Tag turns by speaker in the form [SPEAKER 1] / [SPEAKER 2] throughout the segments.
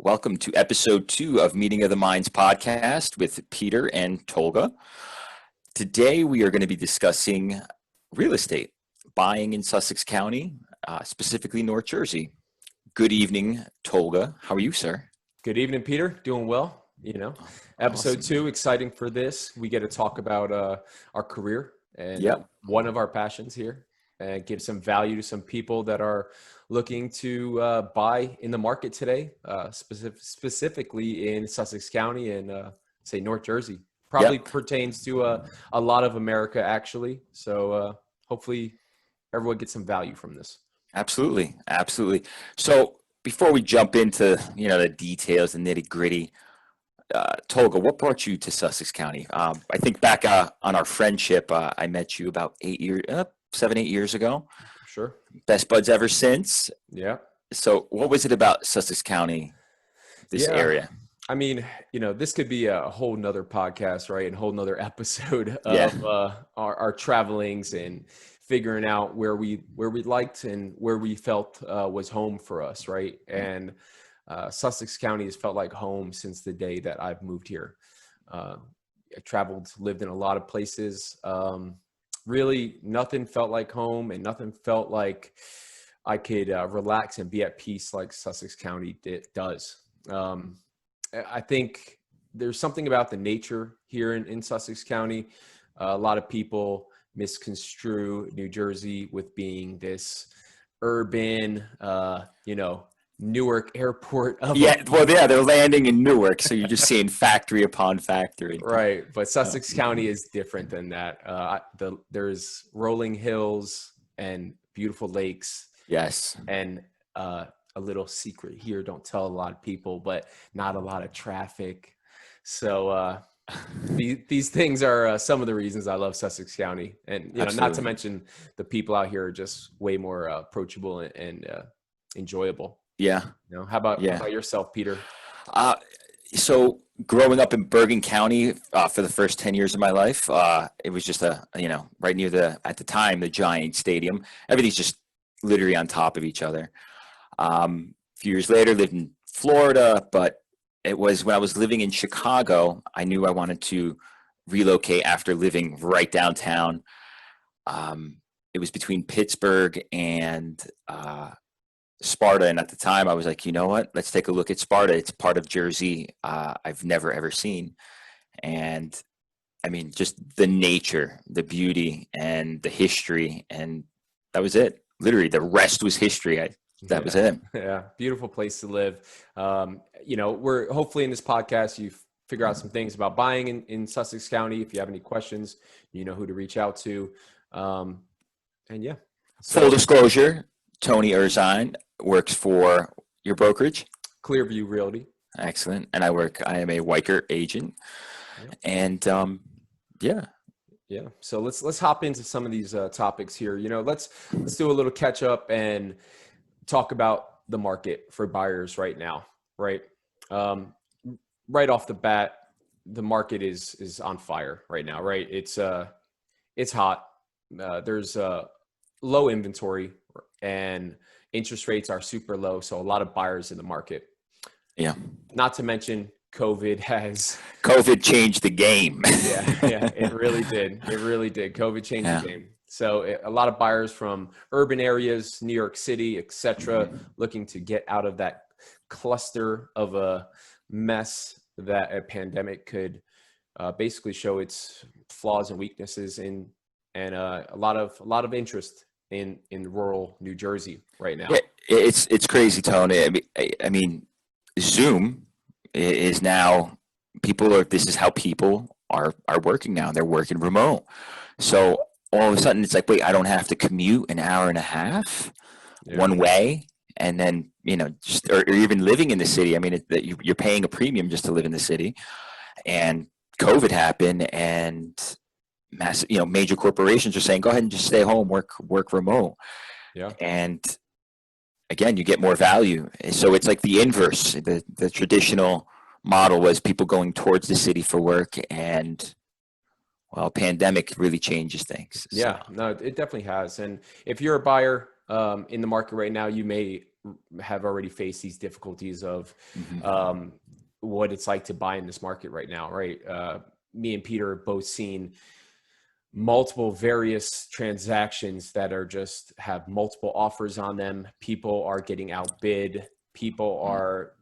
[SPEAKER 1] Welcome to episode 2 of Meeting of the Minds podcast with Peter and Tolga. Today we are going to be discussing real estate, buying in Sussex County, specifically North Jersey. Good evening, Tolga. How are you, sir?
[SPEAKER 2] Good evening, Peter. Doing well. Episode
[SPEAKER 1] Awesome.
[SPEAKER 2] 2, exciting for this. We get to talk about our career and one of our passions here, and give some value to some people that are looking to buy in the market today, specifically in Sussex County and say North Jersey. Probably pertains to a lot of America, actually. So hopefully everyone gets some value from this.
[SPEAKER 1] Absolutely. So before we jump into the details and nitty gritty, Tolga, what brought you to Sussex County? I think back on our friendship, I met you about 7, 8 years ago.
[SPEAKER 2] Sure.
[SPEAKER 1] Best buds ever since.
[SPEAKER 2] Yeah.
[SPEAKER 1] So what was it about Sussex County, this area?
[SPEAKER 2] I mean, this could be a whole nother podcast, right? And a whole nother episode of our travelings and figuring out where we liked and where we felt was home for us, right? And Sussex County has felt like home since the day that I've moved here. I traveled, lived in a lot of places. Really, nothing felt like home, and nothing felt like I could relax and be at peace like Sussex County does. I think there's something about the nature here in Sussex County. A lot of people misconstrue New Jersey with being this urban, Newark airport.
[SPEAKER 1] They're landing in Newark, so you're just seeing factory upon factory.
[SPEAKER 2] Right, but Sussex County is different than that. There's rolling hills and beautiful lakes.
[SPEAKER 1] Yes.
[SPEAKER 2] And a little secret here, don't tell a lot of people, but not a lot of traffic. So these things are some of the reasons I love Sussex County. And not to mention the people out here are just way more approachable and enjoyable.
[SPEAKER 1] Yeah.
[SPEAKER 2] How about yourself, Peter?
[SPEAKER 1] So growing up in Bergen County for the first 10 years of my life, it was just right near at the time, the Giant Stadium. Everything's just literally on top of each other. A few years later, lived in Florida, but it was when I was living in Chicago, I knew I wanted to relocate after living right downtown. It was between Pittsburgh and Sparta, and at the time I was like, you know what, let's take a look at Sparta. It's part of Jersey I've never ever seen. And I mean, just the nature, the beauty, and the history, and that was it. Literally the rest was history. That was it.
[SPEAKER 2] Yeah, beautiful place to live. We're hopefully in this podcast you figure out some things about buying in Sussex County. If you have any questions, you know who to reach out to.
[SPEAKER 1] Full disclosure, Tony Erzine works for your brokerage,
[SPEAKER 2] Clearview Realty.
[SPEAKER 1] Excellent. And I am a Weicker agent. And
[SPEAKER 2] So let's hop into some of these topics here. Let's do a little catch up and talk about the market for buyers right now. Right. Right off the bat, the market is on fire right now. Right. It's hot. There's low inventory and interest rates are super low. So a lot of buyers in the market.
[SPEAKER 1] Yeah.
[SPEAKER 2] Not to mention COVID
[SPEAKER 1] changed the game.
[SPEAKER 2] It really did. COVID changed the game. So a lot of buyers from urban areas, New York City, etc., looking to get out of that cluster of a mess that a pandemic could basically show its flaws and weaknesses in, and a lot of interest in rural New Jersey right now.
[SPEAKER 1] It's crazy, Tony. I mean, Zoom is now this is how people are working now. They're working remote. So all of a sudden it's like, wait, I don't have to commute an hour and a half one way. And then, or even living in the city. I mean, you're paying a premium just to live in the city. And COVID happened, and major corporations are saying, go ahead and just stay home, work remote.
[SPEAKER 2] Yeah.
[SPEAKER 1] And again, you get more value. So it's like the inverse. The traditional model was people going towards the city for work, and pandemic really changes things.
[SPEAKER 2] Yeah, no, it definitely has. And if you're a buyer in the market right now, you may have already faced these difficulties of
[SPEAKER 1] Mm-hmm.
[SPEAKER 2] what it's like to buy in this market right now, right? Me and Peter have both seen multiple various transactions that are just have multiple offers on them. People are getting outbid. People are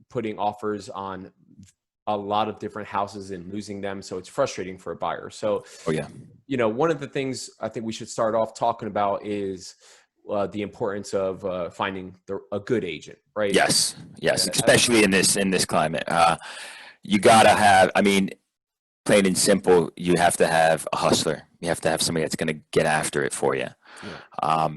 [SPEAKER 2] putting offers on a lot of different houses and losing them. So it's frustrating for a buyer. So,
[SPEAKER 1] Oh yeah.
[SPEAKER 2] one of the things I think we should start off talking about is the importance of finding a good agent, right?
[SPEAKER 1] Yes. Yes. Especially in this climate, you gotta have. I mean, plain and simple, you have to have a hustler. You have to have somebody that's going to get after it for you.
[SPEAKER 2] Yeah.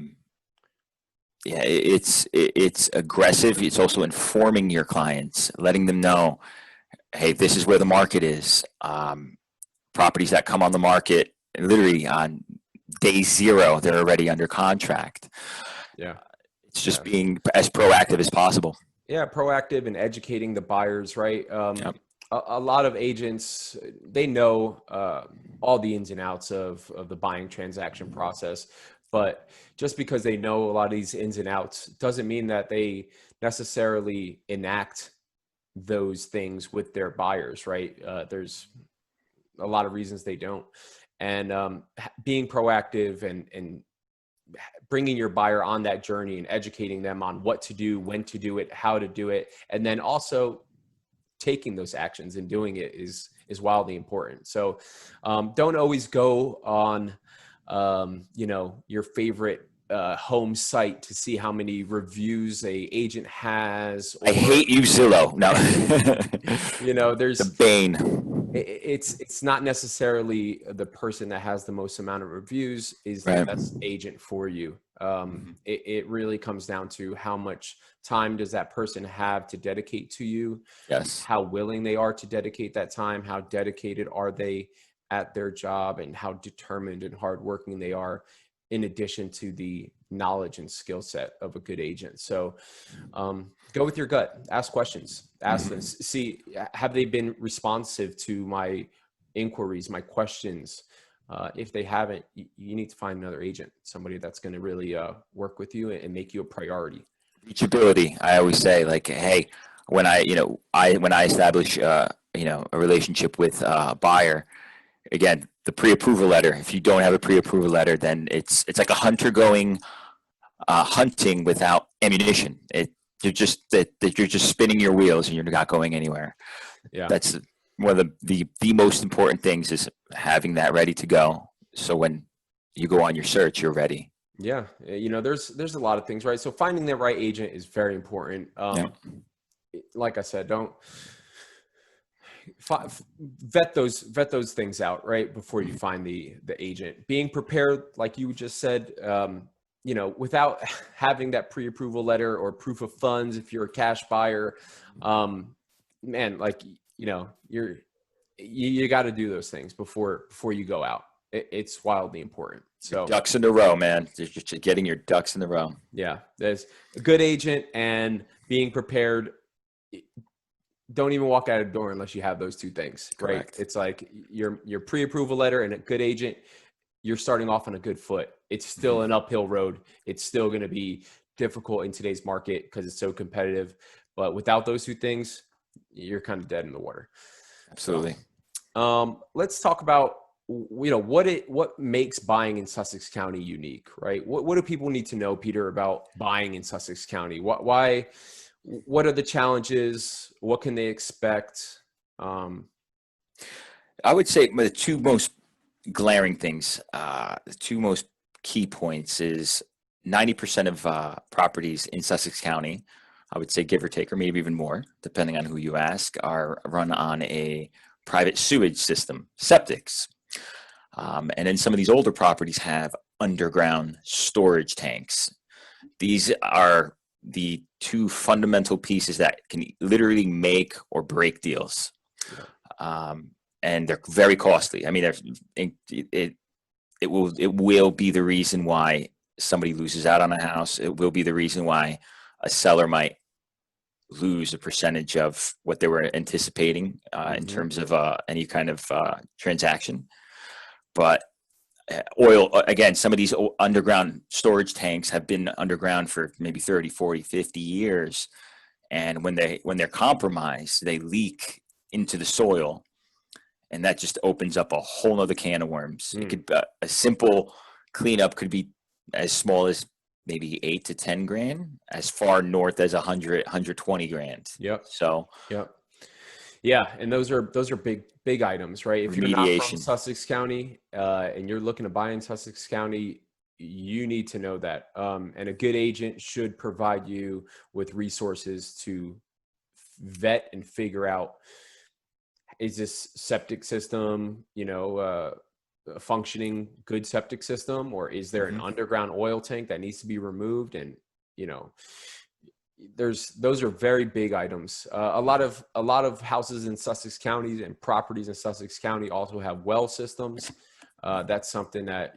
[SPEAKER 1] Yeah, it's aggressive. It's also informing your clients, letting them know, hey, this is where the market is. Properties that come on the market literally on day zero, they're already under contract.
[SPEAKER 2] Yeah.
[SPEAKER 1] It's just being as proactive as possible.
[SPEAKER 2] Yeah, proactive and educating the buyers, right?
[SPEAKER 1] Yep.
[SPEAKER 2] A lot of agents, they know all the ins and outs of the buying transaction process, but just because they know a lot of these ins and outs doesn't mean that they necessarily enact those things with their buyers, right? There's a lot of reasons they don't. And being proactive and bringing your buyer on that journey and educating them on what to do, when to do it, how to do it, and then also taking those actions and doing it is wildly important. So don't always go on your favorite home site to see how many reviews a agent has.
[SPEAKER 1] I hate you, Zillow. No.
[SPEAKER 2] There's
[SPEAKER 1] the bane.
[SPEAKER 2] It's not necessarily the person that has the most amount of reviews is the best agent for you. It really comes down to how much time does that person have to dedicate to you.
[SPEAKER 1] Yes.
[SPEAKER 2] How willing they are to dedicate that time, how dedicated are they at their job, and how determined and hardworking they are, in addition to the knowledge and skill set of a good agent. So go with your gut, ask questions, ask them, see, have they been responsive to my inquiries, my questions? If they haven't, you need to find another agent, somebody that's going to really work with you and make you a priority.
[SPEAKER 1] Reachability. I always say, like, hey, when I establish, a relationship with a buyer, again, the pre-approval letter. If you don't have a pre-approval letter, then it's like a hunter going hunting without ammunition. You're just spinning your wheels and you're not going anywhere.
[SPEAKER 2] Yeah,
[SPEAKER 1] That's one of the most important things, is having that ready to go. So when you go on your search, you're ready.
[SPEAKER 2] Yeah, there's a lot of things, right? So finding the right agent is very important. Like I said, don't vet those things out right before you find the agent. Being prepared, like you just said, without having that pre-approval letter or proof of funds, if you're a cash buyer, man, like you got to do those things before you go out. It's wildly important. So
[SPEAKER 1] ducks in a row, man. Just getting your ducks in the row.
[SPEAKER 2] Yeah, there's a good agent and being prepared. Don't even walk out of the door unless you have those two things. Correct. Right? It's like your pre-approval letter and a good agent. You're starting off on a good foot. It's still an uphill road. It's still going to be difficult in today's market because it's so competitive. But without those two things, you're kind of dead in the water.
[SPEAKER 1] Absolutely.
[SPEAKER 2] Let's talk about what makes buying in Sussex County unique, right? What do people need to know, Peter, about buying in Sussex County? Why? What are the challenges? What can they expect?
[SPEAKER 1] I would say the two most glaring things, the two most key points is 90% of properties in Sussex County, I would say give or take, or maybe even more, depending on who you ask, are run on a private sewage system, septics. And then some of these older properties have underground storage tanks. These are the two fundamental pieces that can literally make or break deals. And they're very costly. I mean, it will be the reason why somebody loses out on a house. It will be the reason why a seller might lose a percentage of what they were anticipating in terms of any kind of transaction. But oil, again, some of these underground storage tanks have been underground for maybe 30, 40, 50 years. And when they're compromised, they leak into the soil, and that just opens up a whole nother can of worms. It could a simple cleanup could be as small as maybe 8 to 10 grand, as far north as 120 grand.
[SPEAKER 2] Yep.
[SPEAKER 1] So
[SPEAKER 2] Yep. Yeah, and those are big items, right? If you're not from
[SPEAKER 1] remediation.
[SPEAKER 2] Sussex County and you're looking to buy in Sussex County, you need to know that. And a good agent should provide you with resources to vet and figure out, is this septic system, a functioning good septic system, or is there an underground oil tank that needs to be removed? And those are very big items. A lot of houses in Sussex County and properties in Sussex County also have well systems. That's something that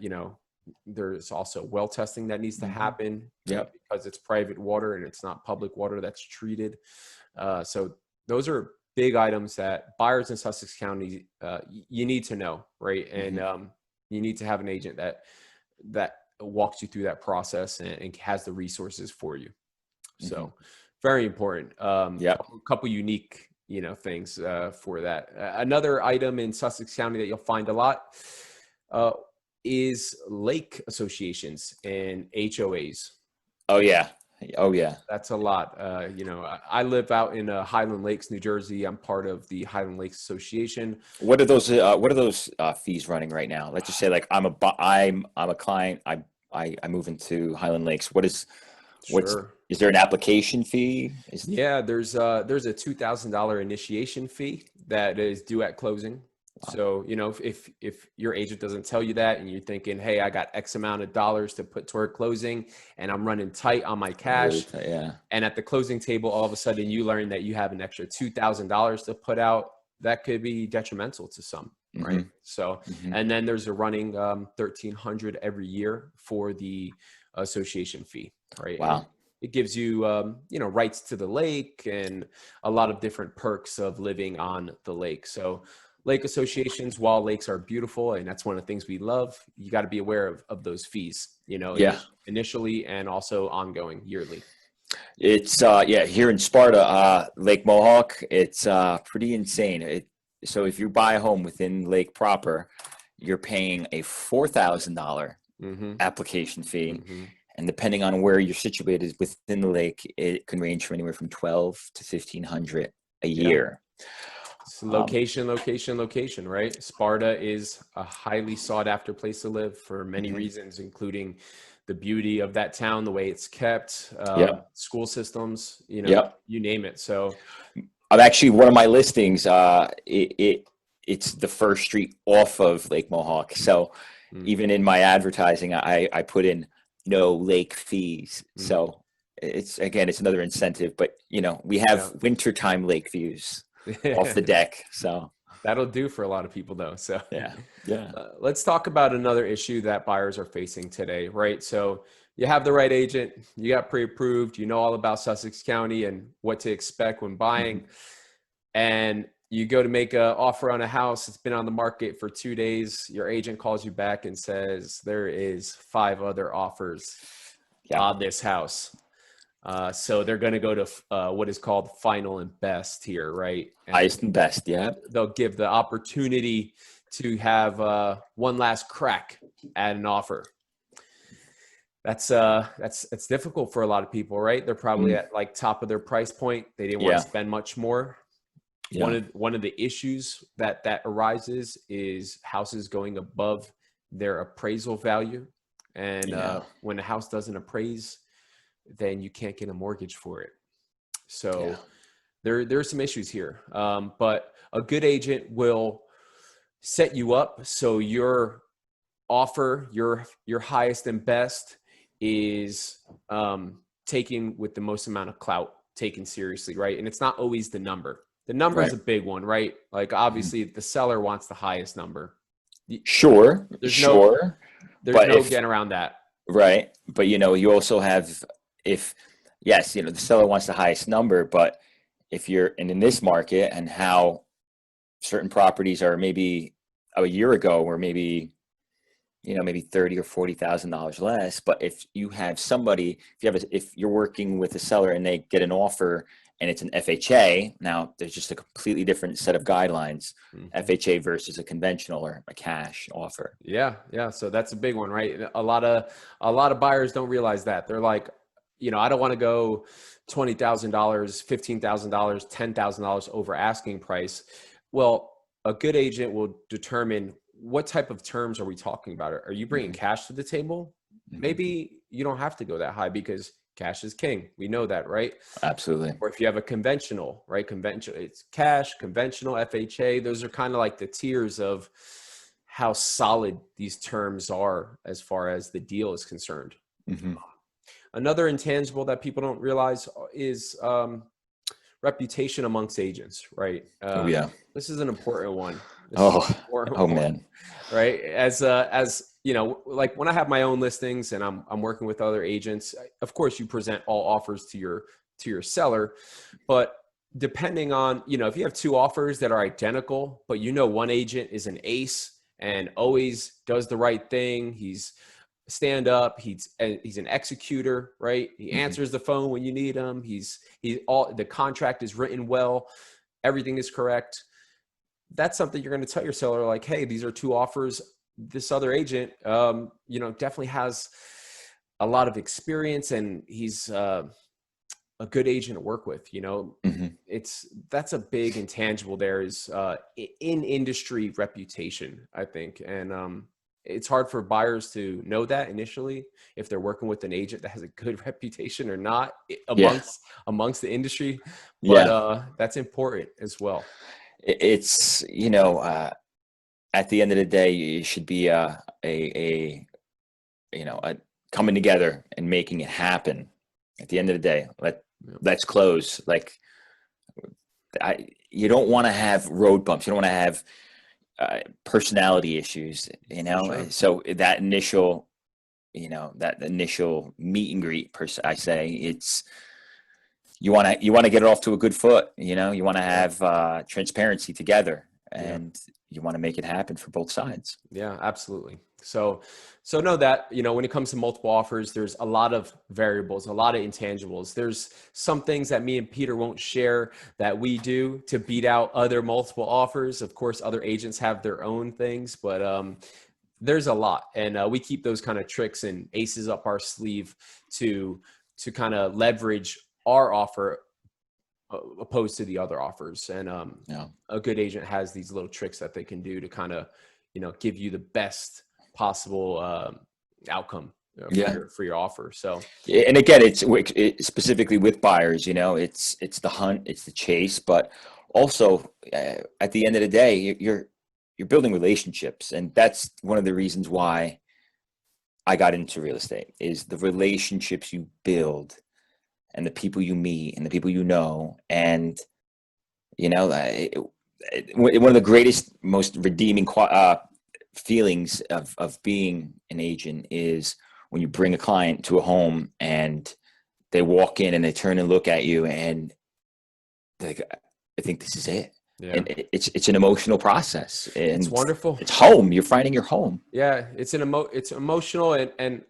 [SPEAKER 2] there's also well testing that needs to happen. Because it's private water and it's not public water that's treated. So those are big items that buyers in Sussex County you need to know, right? And you need to have an agent that walks you through that process and has the resources for you. So very important. A couple unique, things for that. Another item in Sussex County that you'll find a lot is lake associations and HOAs.
[SPEAKER 1] Oh yeah.
[SPEAKER 2] That's a lot. I live out in Highland Lakes, New Jersey. I'm part of the Highland Lakes Association.
[SPEAKER 1] What are those fees running right now? Let's just say like I'm a client. I move into Highland Lakes. Is there an application fee?
[SPEAKER 2] There's a $2,000 initiation fee that is due at closing. Wow. So, if your agent doesn't tell you that and you're thinking, hey, I got X amount of dollars to put toward closing and I'm running tight on my cash.
[SPEAKER 1] Really tight,
[SPEAKER 2] and at the closing table, all of a sudden you learn that you have an extra $2,000 to put out, that could be detrimental to some, right? So, and then there's a running $1,300 every year for the association fee, right?
[SPEAKER 1] Wow.
[SPEAKER 2] And it gives you, rights to the lake and a lot of different perks of living on the lake. So lake associations, while lakes are beautiful, and that's one of the things we love, you got to be aware of those fees, initially and also ongoing yearly.
[SPEAKER 1] It's here in Sparta, Lake Mohawk, it's pretty insane. So if you buy a home within Lake proper, you're paying a $4,000 application fee. And depending on where you're situated within the lake, it can range from anywhere from $1,200 to $1,500 a year.
[SPEAKER 2] So location, right? Sparta is a highly sought after place to live for many reasons, including the beauty of that town, the way it's kept, school systems, you name it. So
[SPEAKER 1] I'm actually, one of my listings, it's the first street off of Lake Mohawk. So even in my advertising, I put in no lake fees. So it's another incentive, but we have wintertime lake views off the deck. So
[SPEAKER 2] that'll do for a lot of people though. So
[SPEAKER 1] yeah.
[SPEAKER 2] Let's talk about another issue that buyers are facing today, right? So you have the right agent, you got pre-approved, you know all about Sussex County and what to expect when buying. And you go to make an offer on a house. It's been on the market for 2 days. Your agent calls you back and says, there is 5 other offers on this house. So they're going to go to what is called final and best here, right? And
[SPEAKER 1] highest and best, yeah.
[SPEAKER 2] They'll give the opportunity to have one last crack at an offer. That's difficult for a lot of people, right? They're probably at like top of their price point. They didn't want to spend much more. One of the issues that arises is houses going above their appraisal value. And when a house doesn't appraise, then you can't get a mortgage for it. So there's some issues here. But a good agent will set you up so your offer, your highest and best is taken with the most amount of clout, taken seriously, right? And it's not always the number. The number is a big one, right? Like obviously the seller wants the highest number.
[SPEAKER 1] There's no
[SPEAKER 2] getting around that.
[SPEAKER 1] Right. But you also have, the seller wants the highest number, but if you're in this market and how certain properties are maybe a year ago were maybe, maybe $30,000 or $40,000 less. But if you have somebody, if you're working with a seller and they get an offer and it's an FHA, now there's just a completely different set of guidelines, FHA versus a conventional or a cash offer.
[SPEAKER 2] Yeah. Yeah. So that's a big one, right? A lot of buyers don't realize that. They're like, I don't want to go $20,000, $15,000, $10,000 over asking price. Well, a good agent will determine what type of terms are we talking about. Are you bringing cash to the table? Maybe you don't have to go that high because cash is king. We know that, right?
[SPEAKER 1] Absolutely.
[SPEAKER 2] Or if you have a conventional, right? Conventional, it's cash, conventional, FHA. Those are kind of like the tiers of how solid these terms are as far as the deal is concerned. Another intangible that people don't realize is reputation amongst agents, right? This is an important one.
[SPEAKER 1] Man.
[SPEAKER 2] Right? As like when I have my own listings and I'm working with other agents, of course you present all offers to your seller, but depending on, if you have two offers that are identical, but one agent is an ace and always does the right thing, he's stand up, he's an executor, right? He answers the phone when you need him. The contract is written well, everything is correct. That's something you're going to tell your seller, like, hey, these are two offers. This other agent, definitely has a lot of experience and he's a good agent to work with. That's a big intangible there is in industry reputation, I think. And it's hard for buyers to know that initially if they're working with an agent that has a good reputation or not amongst the industry. But that's important as well.
[SPEAKER 1] It's, at the end of the day, you should be a coming together and making it happen. At the end of the day, let's close. Like, you don't want to have road bumps. You don't want to have personality issues,
[SPEAKER 2] Sure.
[SPEAKER 1] So that initial meet and greet, I say, it's you want to get it off to a good foot. You want to have transparency together, and you want to make it happen for both sides.
[SPEAKER 2] Yeah, absolutely. So know that, when it comes to multiple offers, there's a lot of variables, a lot of intangibles. There's some things that me and Peter won't share that we do to beat out other multiple offers. Of course, other agents have their own things, but there's a lot. And we keep those kind of tricks and aces up our sleeve to kind of leverage our offer opposed to the other offers. And a good agent has these little tricks that they can do to kind of, give you the best possible outcome for your offer. So,
[SPEAKER 1] and again, it's specifically with buyers, it's the hunt, it's the chase, but also at the end of the day, you're building relationships. And that's one of the reasons why I got into real estate, is the relationships you build and the people you meet and the people and one of the greatest, most redeeming feelings of being an agent is when you bring a client to a home and they walk in and they turn and look at you and they're like, I think this is it. Yeah. And it's an emotional process. And
[SPEAKER 2] it's wonderful.
[SPEAKER 1] It's home. You're finding your home.
[SPEAKER 2] Yeah, it's emotional and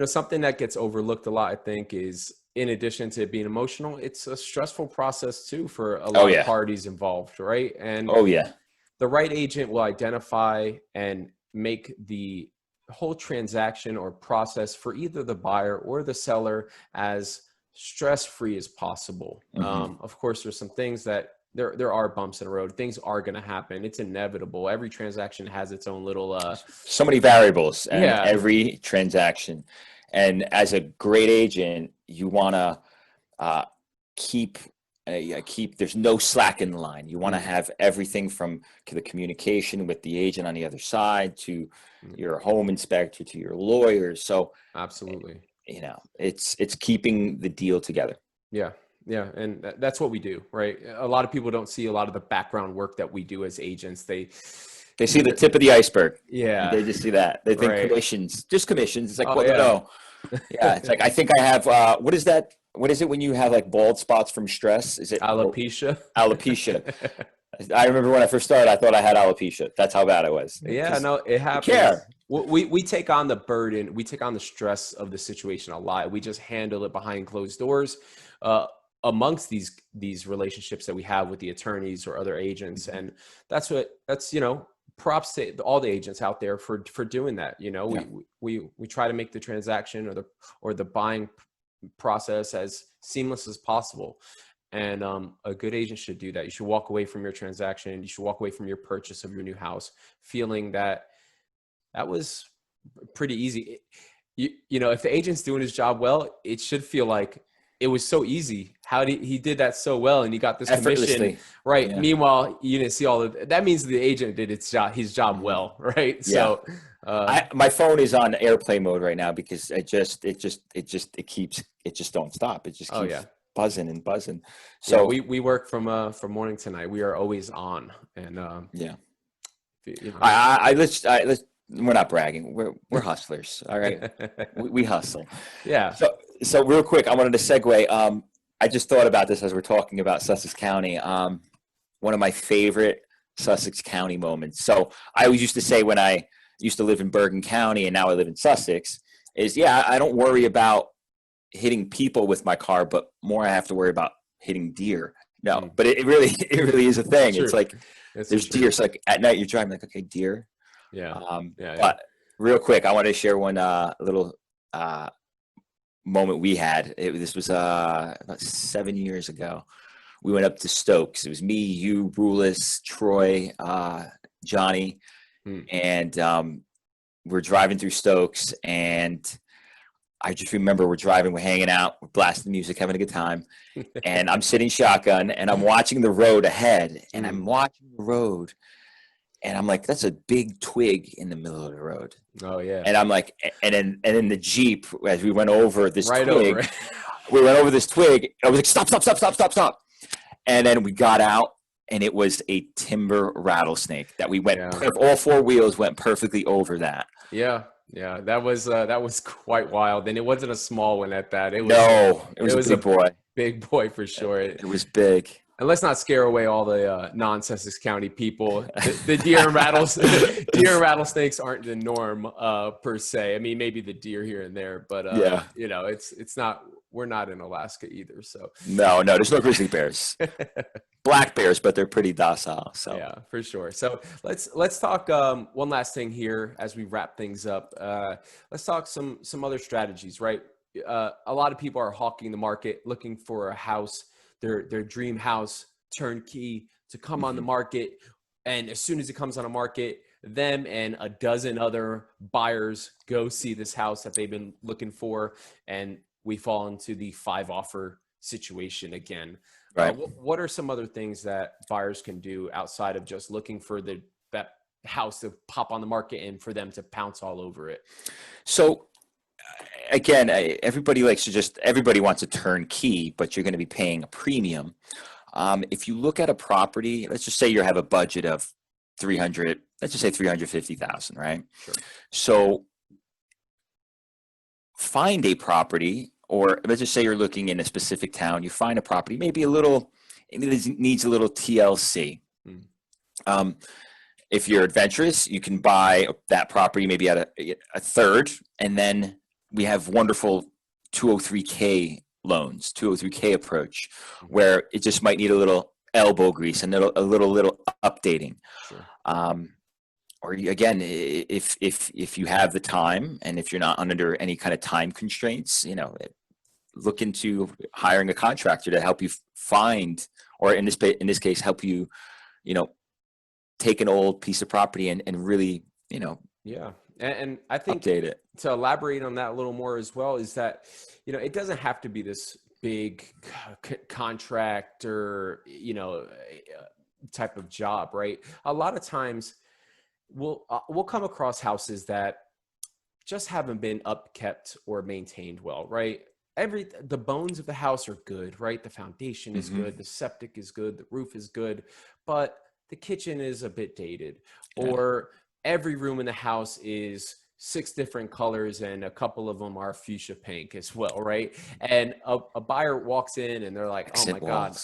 [SPEAKER 2] something that gets overlooked a lot, I think, is in addition to being emotional, it's a stressful process too for a lot of parties involved, right? And the right agent will identify and make the whole transaction or process for either the buyer or the seller as stress-free as possible. Of course, there's some things that there are bumps in the road. Things are going to happen. It's inevitable. Every transaction has its own little
[SPEAKER 1] so many variables in every transaction. And as a great agent, you want to keep there's no slack in the line. You want to have everything from the communication with the agent on the other side to your home inspector to your lawyers. So
[SPEAKER 2] absolutely,
[SPEAKER 1] it's keeping the deal together.
[SPEAKER 2] Yeah. And that's what we do, right? A lot of people don't see a lot of the background work that we do as agents. They
[SPEAKER 1] see the tip of the iceberg.
[SPEAKER 2] Yeah.
[SPEAKER 1] They just see that. They think commissions. It's like, no. Yeah. It's like, I think I have, what is that? What is it when you have like bald spots from stress? Is it
[SPEAKER 2] alopecia?
[SPEAKER 1] Alopecia. I remember when I first started, I thought I had alopecia. That's how bad I was.
[SPEAKER 2] Yeah,
[SPEAKER 1] Just
[SPEAKER 2] no, it happens.
[SPEAKER 1] care.
[SPEAKER 2] We take on the burden, we take on the stress of the situation a lot. We just handle it behind closed doors. Amongst these relationships that we have with the attorneys or other agents, and that's props to all the agents out there for doing that. We try to make the transaction or the buying process as seamless as possible. And a good agent should do that. You should walk away from your transaction. You should walk away from your purchase of your new house feeling that was pretty easy. If the agent's doing his job well, it should feel like it was so easy. He did that so well, and he got this commission, right? Yeah. Meanwhile, you didn't see all of that. Means the agent did his job well, right? Yeah. So
[SPEAKER 1] my phone is on airplane mode right now because it just don't stop. It just keeps buzzing and buzzing. So
[SPEAKER 2] yeah, we work from morning to night. We are always on, and
[SPEAKER 1] we're not bragging. We're hustlers. All right. we hustle.
[SPEAKER 2] Yeah.
[SPEAKER 1] So real quick, I wanted to segue. I just thought about this as we're talking about Sussex County. One of my favorite Sussex County moments. So I always used to say when I used to live in Bergen County and now I live in Sussex is, I don't worry about hitting people with my car, but more I have to worry about hitting deer. No, but it really is a thing. It's like there's deer. So like at night you're driving like, okay, deer.
[SPEAKER 2] Yeah.
[SPEAKER 1] But real quick, I want to share one little moment we had. This was about 7 years ago. We went up to Stokes. It was me, you, Brulis, Troy, Johnny, and we're driving through Stokes. And I just remember we're driving, we're hanging out, we're blasting music, having a good time. And I'm sitting shotgun, and I'm watching the road ahead, and I'm watching the road. And I'm like, that's a big twig in the middle of the road.
[SPEAKER 2] Oh yeah.
[SPEAKER 1] And I'm like, and in the Jeep, as we went over this twig,
[SPEAKER 2] over
[SPEAKER 1] we went over this twig. I was like, stop. And then we got out, and it was a timber rattlesnake that we went, all four wheels went perfectly over that.
[SPEAKER 2] Yeah. Yeah. That was quite wild. And it wasn't a small one at that. It was
[SPEAKER 1] a big boy.
[SPEAKER 2] Big boy for sure.
[SPEAKER 1] It was big.
[SPEAKER 2] And let's not scare away all the non-Sussex County people. The deer and rattlesnakes aren't the norm per se. I mean, maybe the deer here and there, but it's not. We're not in Alaska either. So
[SPEAKER 1] no, there's no grizzly bears. Black bears, but they're pretty docile. So
[SPEAKER 2] yeah, for sure. So let's talk one last thing here as we wrap things up. Let's talk some other strategies, right? A lot of people are hawking the market, looking for a house. Their dream house, turnkey, to come on the market. And as soon as it comes on the market, them and a dozen other buyers go see this house that they've been looking for. And we fall into the 5 offer situation again.
[SPEAKER 1] Right.
[SPEAKER 2] What are some other things that buyers can do outside of just looking for that house to pop on the market and for them to pounce all over it?
[SPEAKER 1] So again, everybody wants a turnkey, but you're going to be paying a premium. If you look at a property, let's just say you have a budget of $350,000, right?
[SPEAKER 2] Sure.
[SPEAKER 1] So find a property, or let's just say you're looking in a specific town, you find a property, maybe it needs a little TLC. If you're adventurous, you can buy that property maybe at a third, and then we have wonderful 203K loans, 203K approach, where it just might need a little elbow grease and a little updating.
[SPEAKER 2] Sure.
[SPEAKER 1] Or again, if you have the time and if you're not under any kind of time constraints, look into hiring a contractor to help you find, or in this case, help you, take an old piece of property and really,
[SPEAKER 2] yeah. And I think
[SPEAKER 1] update it.
[SPEAKER 2] To elaborate on that a little more as well is that, it doesn't have to be this big contract or, type of job, right? A lot of times we'll come across houses that just haven't been upkept or maintained well, right? The bones of the house are good, right? The foundation is good. The septic is good. The roof is good, but the kitchen is a bit dated, or every room in the house is 6 different colors and a couple of them are fuchsia pink as well, right? And a buyer walks in and they're like, oh my God,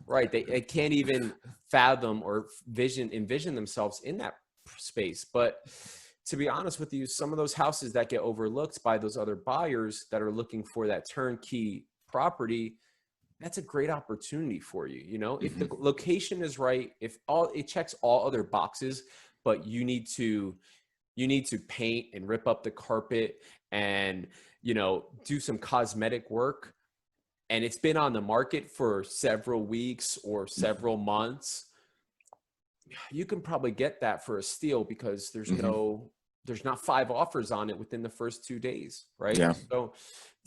[SPEAKER 2] right? They can't even fathom or envision themselves in that space. But to be honest with you, some of those houses that get overlooked by those other buyers that are looking for that turnkey property, that's a great opportunity for you. You know, if the location is right, if it checks all other boxes, but you need to paint and rip up the carpet and, you know, do some cosmetic work, and it's been on the market for several weeks or several months, you can probably get that for a steal, because there's not 5 offers on it within the first 2 days, right?
[SPEAKER 1] Yeah.
[SPEAKER 2] So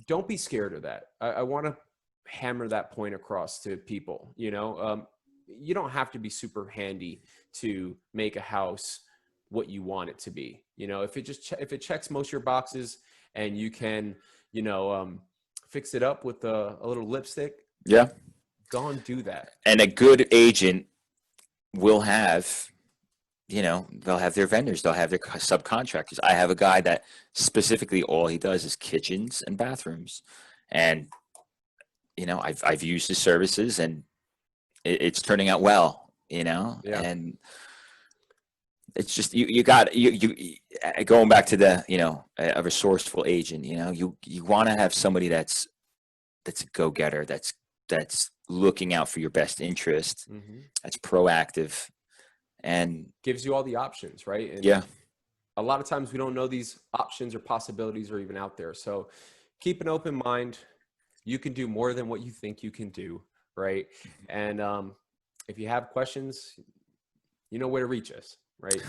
[SPEAKER 2] don't be scared of that. I want to hammer that point across to people. You know, you don't have to be super handy to make a house what you want it to be. You know, if it checks most of your boxes and you can, you know, fix it up with a little lipstick,
[SPEAKER 1] Yeah.
[SPEAKER 2] go and do that.
[SPEAKER 1] And a good agent will have, you know, they'll have their vendors, they'll have their subcontractors. I have a guy that specifically all he does is kitchens and bathrooms, and you know, I've used his services, and it's turning out well, you know.
[SPEAKER 2] Yeah.
[SPEAKER 1] And it's just you going back to the, you know, a resourceful agent. You know, you want to have somebody that's a go-getter, that's looking out for your best interest, that's proactive, and
[SPEAKER 2] gives you all the options, right? And
[SPEAKER 1] yeah,
[SPEAKER 2] a lot of times we don't know these options or possibilities are even out there. So keep an open mind. You can do more than what you think you can do, right? And if you have questions, you know where to reach us, right?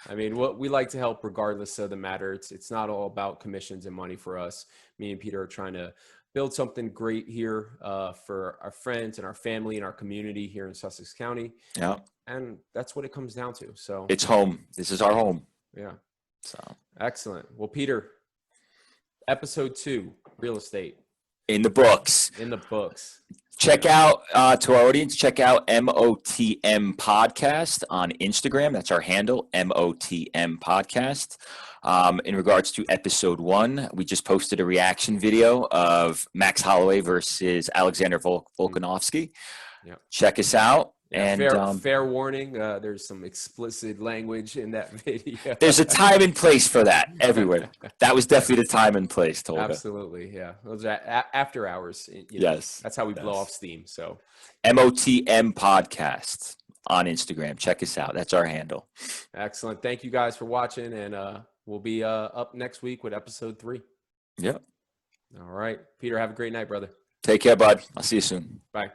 [SPEAKER 2] I mean, what we like to help regardless of the matter. It's not all about commissions and money for us. Me and Peter are trying to build something great here for our friends and our family and our community here in Sussex County.
[SPEAKER 1] yeah,
[SPEAKER 2] And that's what it comes down to. So
[SPEAKER 1] it's home. This is our home.
[SPEAKER 2] yeah.
[SPEAKER 1] So
[SPEAKER 2] Excellent. Well, Peter, episode 2, real estate.
[SPEAKER 1] in the books.
[SPEAKER 2] In the books.
[SPEAKER 1] Check out, to our audience, check out MOTM Podcast on Instagram. That's our handle, MOTM Podcast. In regards to episode 1, we just posted a reaction video of Max Holloway versus Alexander Volkanovski.
[SPEAKER 2] Yeah.
[SPEAKER 1] Check us out.
[SPEAKER 2] Yeah,
[SPEAKER 1] And
[SPEAKER 2] fair warning, there's some explicit language in that video.
[SPEAKER 1] there's a time and place for that everywhere. That was definitely the time and place, Tolga.
[SPEAKER 2] Absolutely, yeah. Those are after hours. You know,
[SPEAKER 1] yes.
[SPEAKER 2] That's how we blow off steam. So
[SPEAKER 1] MOTM Podcast on Instagram. Check us out. That's our handle.
[SPEAKER 2] Excellent. Thank you guys for watching, and we'll be up next week with episode 3.
[SPEAKER 1] Yep.
[SPEAKER 2] All right. Peter, have a great night, brother.
[SPEAKER 1] Take care, bud. I'll see you soon.
[SPEAKER 2] Bye.